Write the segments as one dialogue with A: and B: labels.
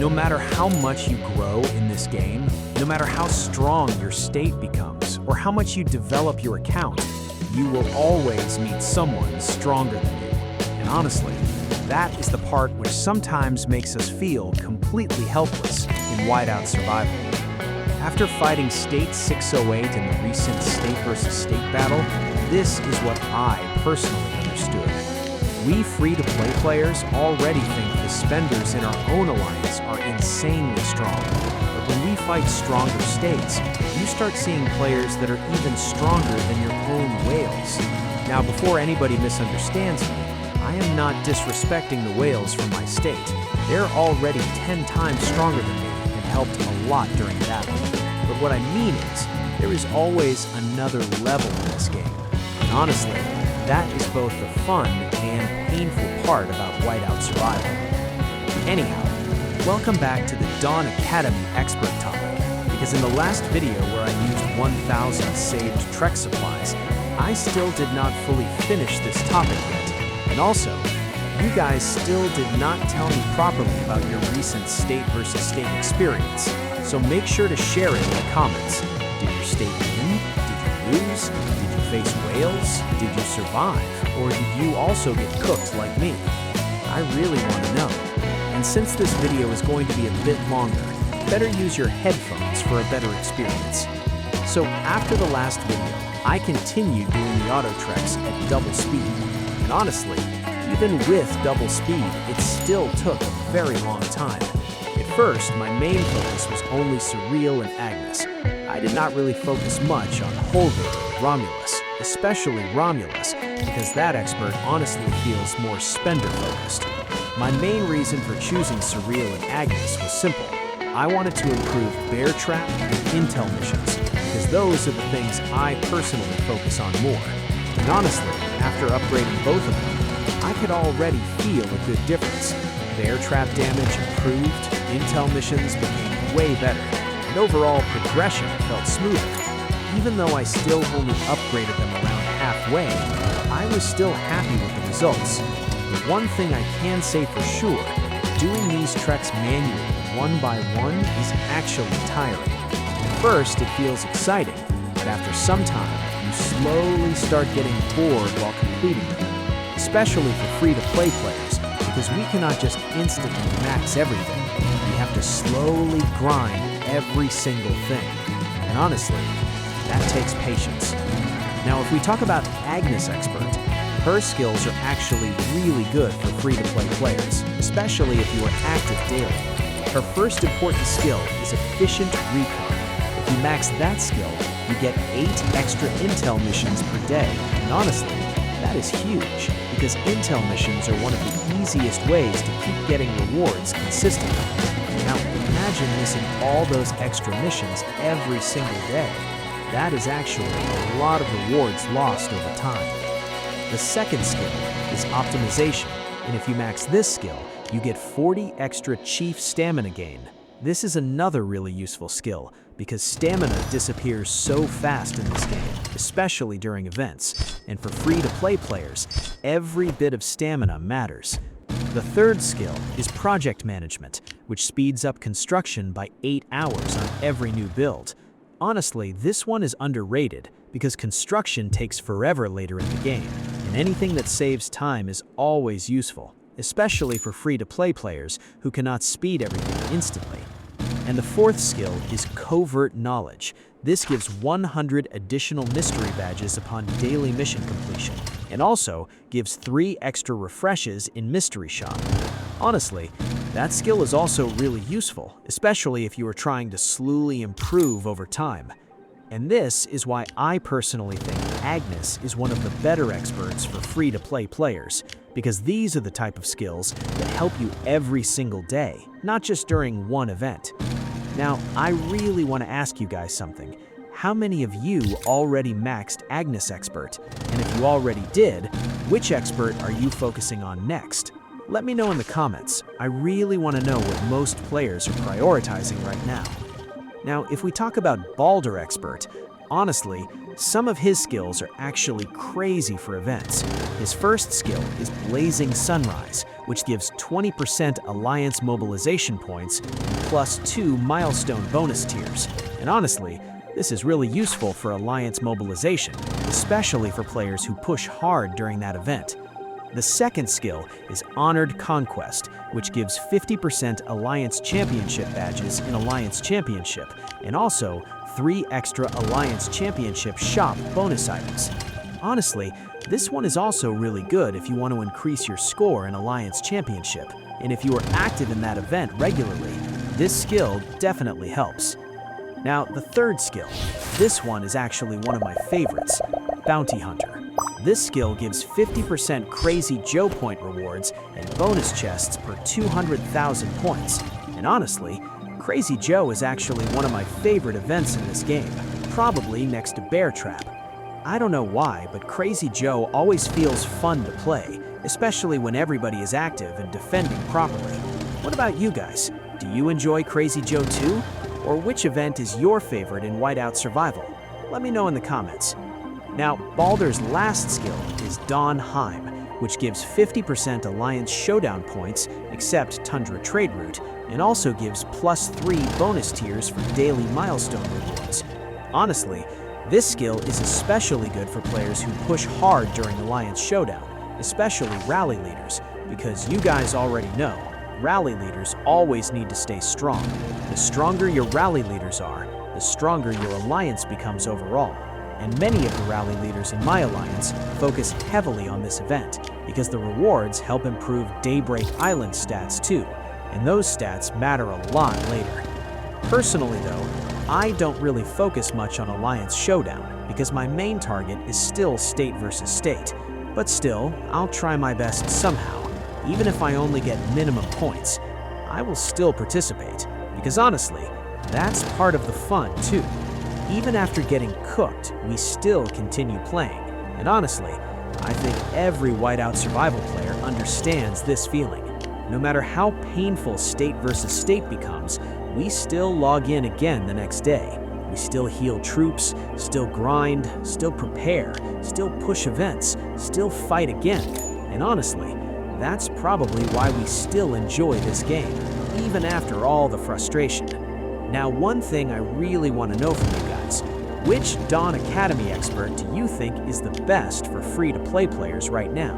A: No matter how much you grow in this game, no matter how strong your state becomes, or how much you develop your account, you will always meet someone stronger than you. And honestly, that is the part which sometimes makes us feel completely helpless in Whiteout Survival. After fighting State 608 in the recent state versus state battle, this is what I personally understood. We free-to-play players already think the spenders in our own alliance are insanely strong. But when we fight stronger states, you start seeing players that are even stronger than your own whales. Now, before anybody misunderstands me, I am not disrespecting the whales from my state. They're already 10 times stronger than me and helped a lot during battle. But what I mean is, there is always another level in this game. And honestly, that is both the fun and painful part about Whiteout Survival. Anyhow, welcome back to the Dawn Academy expert topic, because in the last video where I used 1,000 saved Trek supplies, I still did not fully finish this topic yet. And also, you guys still did not tell me properly about your recent state versus state experience, so make sure to share it in the comments. Did your state win? Did you lose? Did you face whales? Did you survive? Or did you also get cooked like me? I really want to know. And since this video is going to be a bit longer, better use your headphones for a better experience. So after the last video, I continued doing the auto treks at double speed. And honestly, even with double speed, it still took a very long time. At first, my main focus was only Cyrille and Agnes. I did not really focus much on Holger or Romulus, especially Romulus, because that expert honestly feels more spender-focused. My main reason for choosing Cyrille and Agnes was simple. I wanted to improve bear trap and intel missions, because those are the things I personally focus on more. And honestly, after upgrading both of them, I could already feel a good difference. Bear trap damage improved, intel missions became way better, and overall progression felt smoother. Even though I still only upgraded them around halfway, I was still happy with the results. The one thing I can say for sure, doing these treks manually one by one is actually tiring. At first, it feels exciting, but after some time, you slowly start getting bored while completing them, especially for free-to-play players, because we cannot just instantly max everything. We have to slowly grind every single thing. And honestly, that takes patience. Now, if we talk about Agnes Expert, her skills are actually really good for free-to-play players, especially if you are active daily. Her first important skill is Efficient Recon. If you max that skill, you get 8 extra intel missions per day. And honestly, that is huge, because intel missions are one of the easiest ways to keep getting rewards consistently. Now, imagine missing all those extra missions every single day. That is actually a lot of rewards lost over time. The second skill is Optimization, and if you max this skill, you get 40 extra Chief Stamina gain. This is another really useful skill, because stamina disappears so fast in this game, especially during events, and for free-to-play players, every bit of stamina matters. The third skill is Project Management, which speeds up construction by 8 hours on every new build. Honestly, this one is underrated, because construction takes forever later in the game, and anything that saves time is always useful, especially for free-to-play players who cannot speed everything instantly. And the fourth skill is Covert Knowledge. This gives 100 additional mystery badges upon daily mission completion, and also gives 3 extra refreshes in Mystery Shop. Honestly, that skill is also really useful, especially if you are trying to slowly improve over time. And this is why I personally think Agnes is one of the better experts for free-to-play players, because these are the type of skills that help you every single day, not just during one event. Now, I really want to ask you guys something. How many of you already maxed Agnes Expert? And if you already did, which expert are you focusing on next? Let me know in the comments. I really want to know what most players are prioritizing right now. Now, if we talk about Baldur Expert, honestly, some of his skills are actually crazy for events. His first skill is Blazing Sunrise, which gives 20% alliance mobilization points and +2 milestone bonus tiers. And honestly, this is really useful for alliance mobilization, especially for players who push hard during that event. The second skill is Honored Conquest, which gives 50% Alliance Championship badges in Alliance Championship, and also 3 extra Alliance Championship shop bonus items. Honestly, this one is also really good if you want to increase your score in Alliance Championship, and if you are active in that event regularly, this skill definitely helps. Now, the third skill. This one is actually one of my favorites, Bounty Hunter. This skill gives 50% Crazy Joe point rewards and bonus chests per 200,000 points. And honestly, Crazy Joe is actually one of my favorite events in this game, probably next to Bear Trap. I don't know why, but Crazy Joe always feels fun to play, especially when everybody is active and defending properly. What about you guys? Do you enjoy Crazy Joe too? Or which event is your favorite in Whiteout Survival? Let me know in the comments. Now, Baldur's last skill is Dawn Heim, which gives 50% Alliance Showdown points, except Tundra Trade Route, and also gives +3 bonus tiers for daily milestone rewards. Honestly, this skill is especially good for players who push hard during Alliance Showdown, especially rally leaders, because you guys already know, rally leaders always need to stay strong. The stronger your rally leaders are, the stronger your alliance becomes overall. And many of the rally leaders in my alliance focus heavily on this event because the rewards help improve Daybreak Island stats too, and those stats matter a lot later. Personally though, I don't really focus much on Alliance Showdown because my main target is still state versus state, but still, I'll try my best somehow. Even if I only get minimum points, I will still participate because honestly, that's part of the fun too. Even after getting cooked, we still continue playing. And honestly, I think every Whiteout Survival player understands this feeling. No matter how painful state versus state becomes, we still log in again the next day. We still heal troops, still grind, still prepare, still push events, still fight again. And honestly, that's probably why we still enjoy this game, even after all the frustration. Now, one thing I really want to know from you guys, which Dawn Academy expert do you think is the best for free-to-play players right now?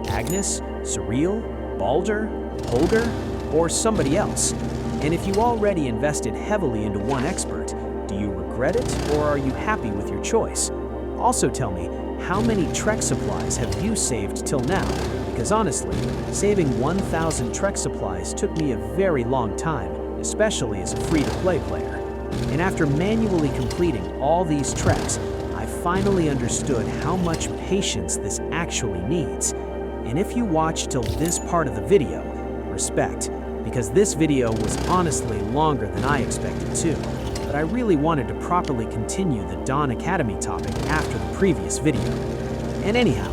A: Agnes, Cyrille, Baldur, Holger, or somebody else? And if you already invested heavily into one expert, do you regret it or are you happy with your choice? Also tell me, how many Trek supplies have you saved till now? Because honestly, saving 1,000 Trek supplies took me a very long time, especially as a free-to-play player. And after manually completing all these treks, I finally understood how much patience this actually needs. And if you watched till this part of the video, respect, because this video was honestly longer than I expected too. But I really wanted to properly continue the Dawn Academy topic after the previous video. And anyhow,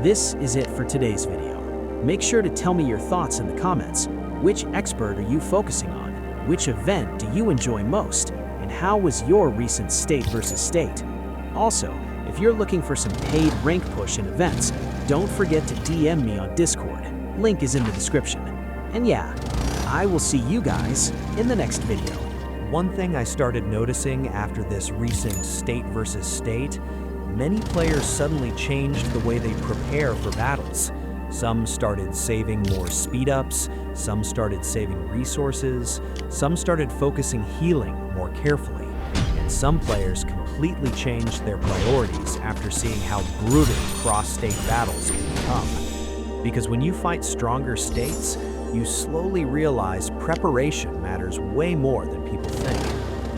A: this is it for today's video. Make sure to tell me your thoughts in the comments. Which expert are you focusing on? Which event do you enjoy most? And how was your recent state versus state? Also, if you're looking for some paid rank push in events, don't forget to DM me on Discord. Link is in the description. And yeah, I will see you guys in the next video. One thing I started noticing after this recent state versus state, many players suddenly changed the way they prepare for battles. Some started saving more speed-ups, some started saving resources, some started focusing healing more carefully, and some players completely changed their priorities after seeing how brutal cross-state battles can become. Because when you fight stronger states, you slowly realize preparation matters way more than people think,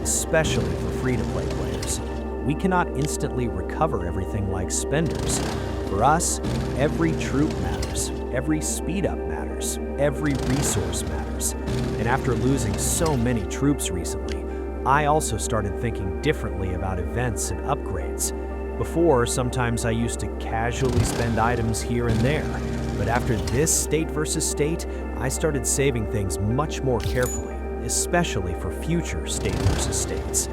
A: especially for free-to-play players. We cannot instantly recover everything like spenders. For us, every troop matters, every speed-up matters, every resource matters. And after losing so many troops recently, I also started thinking differently about events and upgrades. Before, sometimes I used to casually spend items here and there, but after this state versus state, I started saving things much more carefully, especially for future state versus states.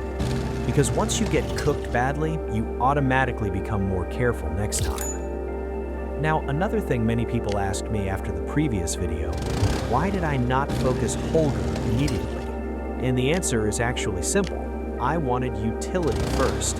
A: Because once you get cooked badly, you automatically become more careful next time. Now, another thing many people asked me after the previous video, why did I not focus Holger immediately? And the answer is actually simple. I wanted utility first.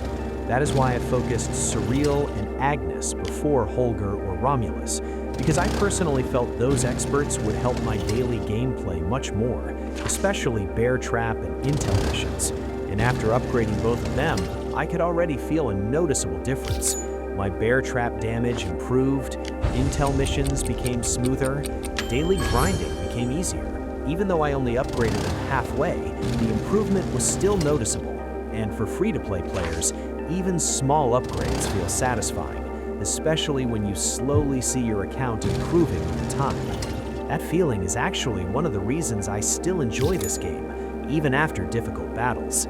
A: That is why I focused Cyrille and Agnes before Holger or Romulus, because I personally felt those experts would help my daily gameplay much more, especially bear trap and intel missions. And after upgrading both of them, I could already feel a noticeable difference. My bear trap damage improved, intel missions became smoother, daily grinding became easier. Even though I only upgraded them halfway, the improvement was still noticeable. And for free-to-play players, even small upgrades feel satisfying, especially when you slowly see your account improving over time. That feeling is actually one of the reasons I still enjoy this game, even after difficult battles.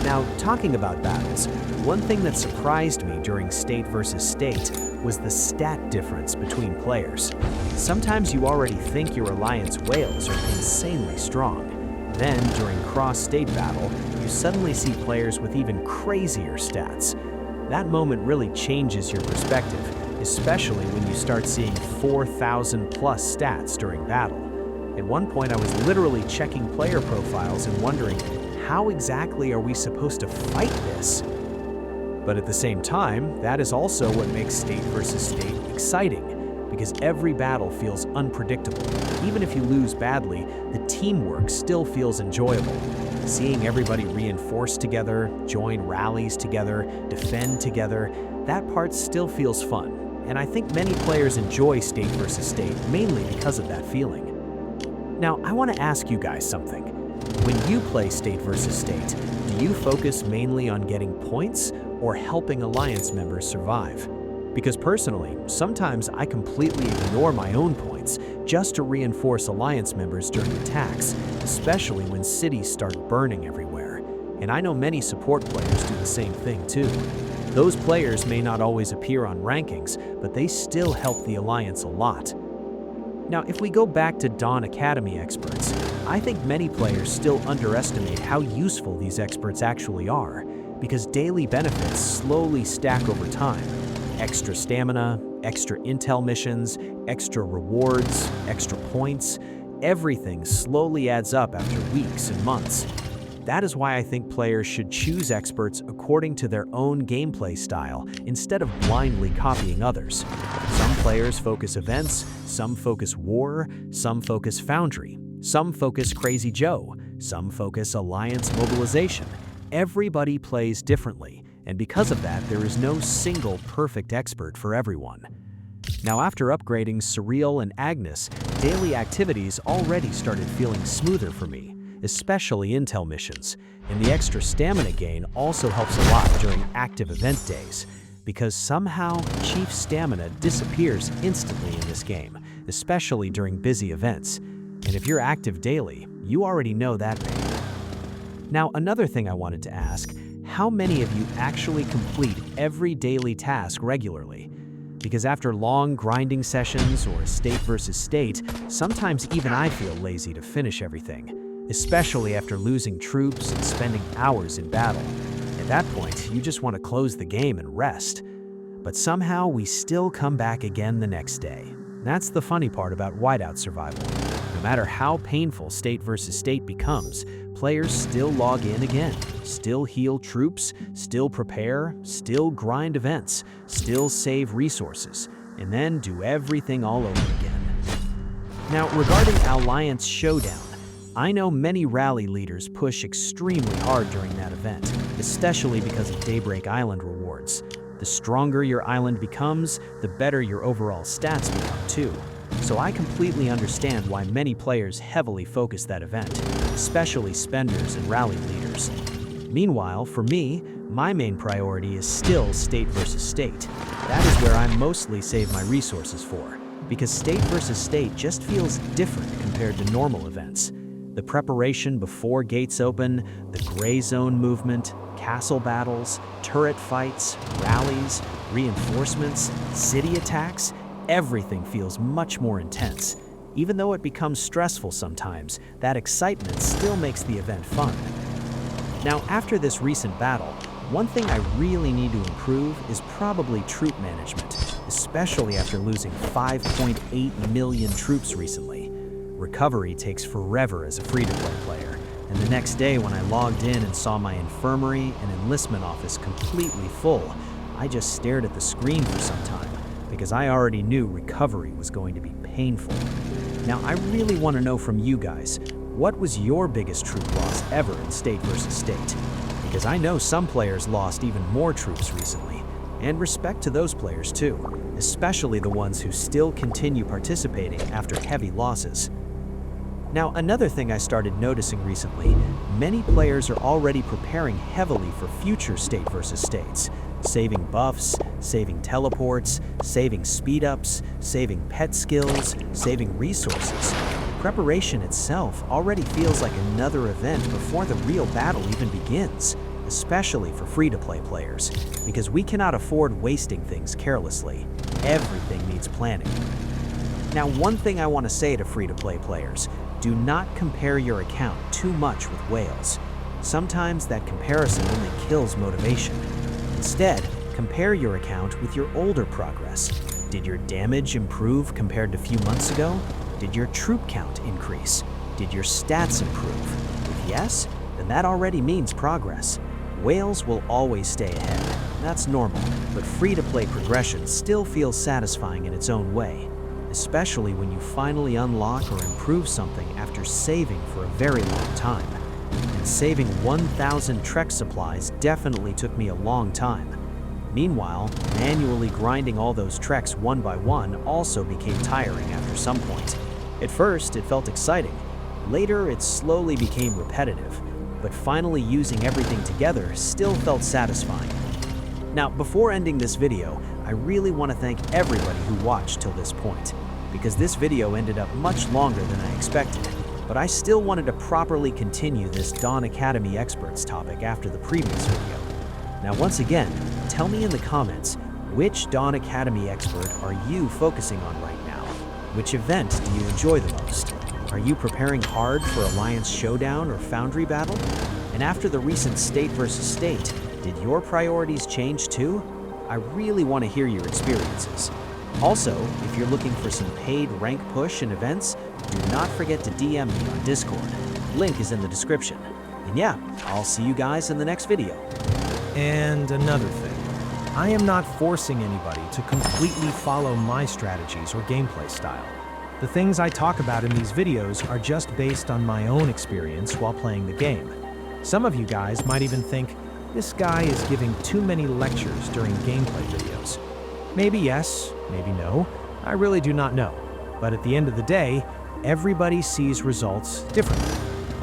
A: Now, talking about battles, one thing that surprised me during State versus State was the stat difference between players. Sometimes you already think your Alliance whales are insanely strong. Then, during cross-state battle, you suddenly see players with even crazier stats. That moment really changes your perspective, especially when you start seeing 4,000 plus stats during battle. At one point, I was literally checking player profiles and wondering, how exactly are we supposed to fight this? But at the same time, that is also what makes State versus State exciting, because every battle feels unpredictable. Even if you lose badly, the teamwork still feels enjoyable. Seeing everybody reinforce together, join rallies together, defend together, that part still feels fun. And I think many players enjoy State versus State mainly because of that feeling. Now, I want to ask you guys something. When you play State versus State, do you focus mainly on getting points or helping Alliance members survive? Because personally, sometimes I completely ignore my own points just to reinforce Alliance members during attacks, especially when cities start burning everywhere. And I know many support players do the same thing too. Those players may not always appear on rankings, but they still help the Alliance a lot. Now, if we go back to Dawn Academy experts, I think many players still underestimate how useful these experts actually are, because daily benefits slowly stack over time. Extra stamina, extra intel missions, extra rewards, extra points, everything slowly adds up after weeks and months. That is why I think players should choose experts according to their own gameplay style instead of blindly copying others. Some players focus events, some focus war, some focus foundry, some focus Crazy Joe, some focus alliance mobilization. Everybody plays differently, and because of that, there is no single perfect expert for everyone. Now, after upgrading Cyrille and Agnes, daily activities already started feeling smoother for me, especially intel missions, and the extra stamina gain also helps a lot during active event days, because somehow Chief Stamina disappears instantly in this game, especially during busy events. And if you're active daily, you already know that pain. Now, another thing I wanted to ask, how many of you actually complete every daily task regularly? Because after long grinding sessions or state versus state, sometimes even I feel lazy to finish everything, especially after losing troops and spending hours in battle. At that point, you just want to close the game and rest. But somehow we still come back again the next day. That's the funny part about Whiteout Survival. No matter how painful state versus state becomes, players still log in again, still heal troops, still prepare, still grind events, still save resources, and then do everything all over again. Now, regarding Alliance Showdown, I know many rally leaders push extremely hard during that event, especially because of Daybreak Island rewards. The stronger your island becomes, the better your overall stats become too. So I completely understand why many players heavily focus that event, especially spenders and rally leaders. Meanwhile, for me, my main priority is still state versus state. That is where I mostly save my resources for, because state versus state just feels different compared to normal events. The preparation before gates open, the gray zone movement, castle battles, turret fights, rallies, reinforcements, city attacks, everything feels much more intense. Even though it becomes stressful sometimes, that excitement still makes the event fun. Now, after this recent battle, One thing I really need to improve is probably troop management, especially after losing 5.8 million troops recently. Recovery takes forever as a free-to-play player, and the next day when I logged in and saw my infirmary and enlistment office completely full, I just stared at the screen for some time, because I already knew recovery was going to be painful. Now, I really want to know from you guys, what was your biggest troop loss ever in state versus state? Because I know some players lost even more troops recently, and respect to those players too, especially the ones who still continue participating after heavy losses. Now, another thing I started noticing recently, many players are already preparing heavily for future state versus states, saving buffs, saving teleports, saving speed-ups, saving pet skills, saving resources. Preparation itself already feels like another event before the real battle even begins, especially for free-to-play players, because we cannot afford wasting things carelessly. Everything needs planning. Now, one thing I want to say to free-to-play players, do not compare your account too much with whales. Sometimes that comparison only kills motivation. Instead, compare your account with your older progress. Did your damage improve compared to a few months ago? Did your troop count increase? Did your stats improve? If yes, then that already means progress. Whales will always stay ahead. That's normal, but free-to-play progression still feels satisfying in its own way, especially when you finally unlock or improve something after saving for a very long time. And saving 1,000 Trek supplies definitely took me a long time. Meanwhile, manually grinding all those Treks one by one also became tiring after some point. At first, it felt exciting. Later, it slowly became repetitive, but finally using everything together still felt satisfying. Now, before ending this video, I really want to thank everybody who watched till this point, because this video ended up much longer than I expected, but I still wanted to properly continue this Dawn Academy Experts topic after the previous video. Now, once again, tell me in the comments, which Dawn Academy expert are you focusing on right now? Which event do you enjoy the most? Are you preparing hard for Alliance Showdown or Foundry Battle? And after the recent state versus state, did your priorities change too? I really want to hear your experiences. Also, if you're looking for some paid rank push and events, do not forget to DM me on Discord. Link is in the description. And yeah, I'll see you guys in the next video.
B: And another thing, I am not forcing anybody to completely follow my strategies or gameplay style. The things I talk about in these videos are just based on my own experience while playing the game. Some of you guys might even think, this guy is giving too many lectures during gameplay videos. Maybe yes, maybe no, I really do not know. But at the end of the day, everybody sees results differently.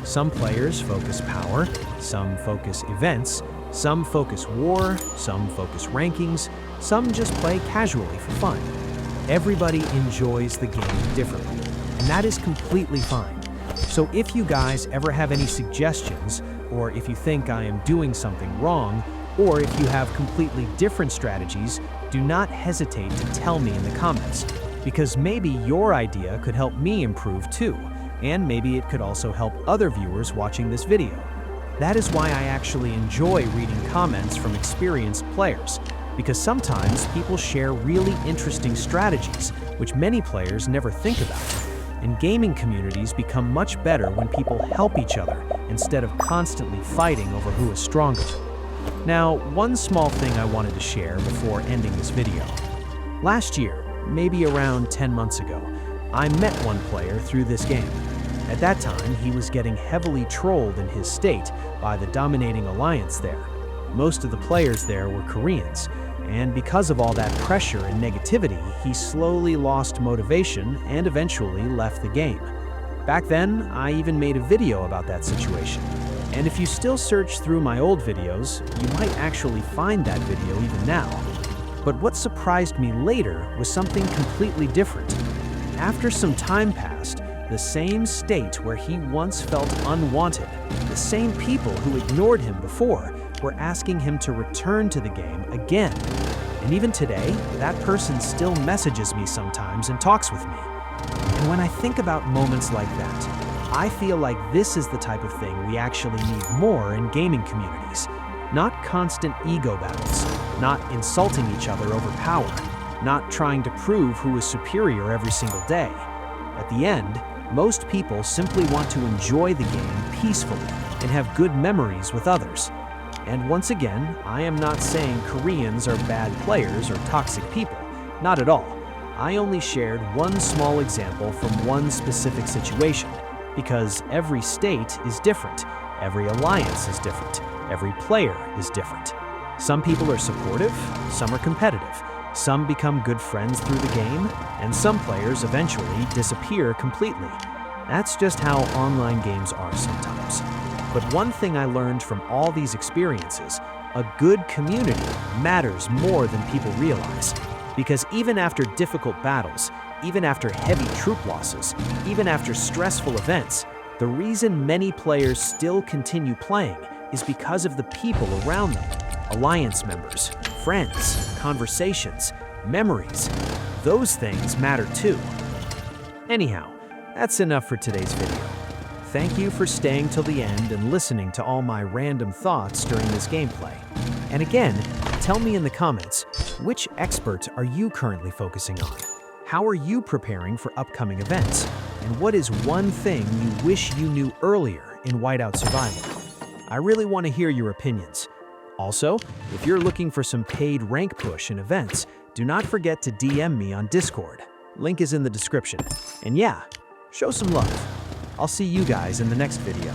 B: Some players focus power, some focus events, some focus war, some focus rankings, some just play casually for fun. Everybody enjoys the game differently, and that is completely fine. So if you guys ever have any suggestions, or if you think I am doing something wrong, or if you have completely different strategies, do not hesitate to tell me in the comments, because maybe your idea could help me improve too, and maybe it could also help other viewers watching this video. That is why I actually enjoy reading comments from experienced players, because sometimes people share really interesting strategies, which many players never think about. And gaming communities become much better when people help each other instead of constantly fighting over who is stronger. Now, one small thing I wanted to share before ending this video. Last year, maybe around 10 months ago, I met one player through this game. At that time, he was getting heavily trolled in his state by the dominating alliance there. Most of the players there were Koreans, and because of all that pressure and negativity, he slowly lost motivation and eventually left the game. Back then, I even made a video about that situation. And if you still search through my old videos, you might actually find that video even now. But what surprised me later was something completely different. After some time passed, the same state where he once felt unwanted, the same people who ignored him before, were asking him to return to the game again. And even today, that person still messages me sometimes and talks with me. And when I think about moments like that, I feel like this is the type of thing we actually need more in gaming communities. Not constant ego battles, not insulting each other over power, not trying to prove who is superior every single day. At the end, most people simply want to enjoy the game peacefully and have good memories with others. And once again, I am not saying Koreans are bad players or toxic people. Not at all. I only shared one small example from one specific situation, because every state is different, every alliance is different, every player is different. Some people are supportive, some are competitive, some become good friends through the game, and some players eventually disappear completely. That's just how online games are sometimes. But one thing I learned from all these experiences, a good community matters more than people realize. Because even after difficult battles, even after heavy troop losses, even after stressful events, the reason many players still continue playing is because of the people around them. Alliance members, friends, conversations, memories. Those things matter too. Anyhow, that's enough for today's video. Thank you for staying till the end and listening to all my random thoughts during this gameplay. And again, tell me in the comments, which expert are you currently focusing on? How are you preparing for upcoming events? And what is one thing you wish you knew earlier in Whiteout Survival? I really want to hear your opinions. Also, if you're looking for some paid rank push in events, do not forget to DM me on Discord. Link is in the description. And yeah, show some love. I'll see you guys in the next video.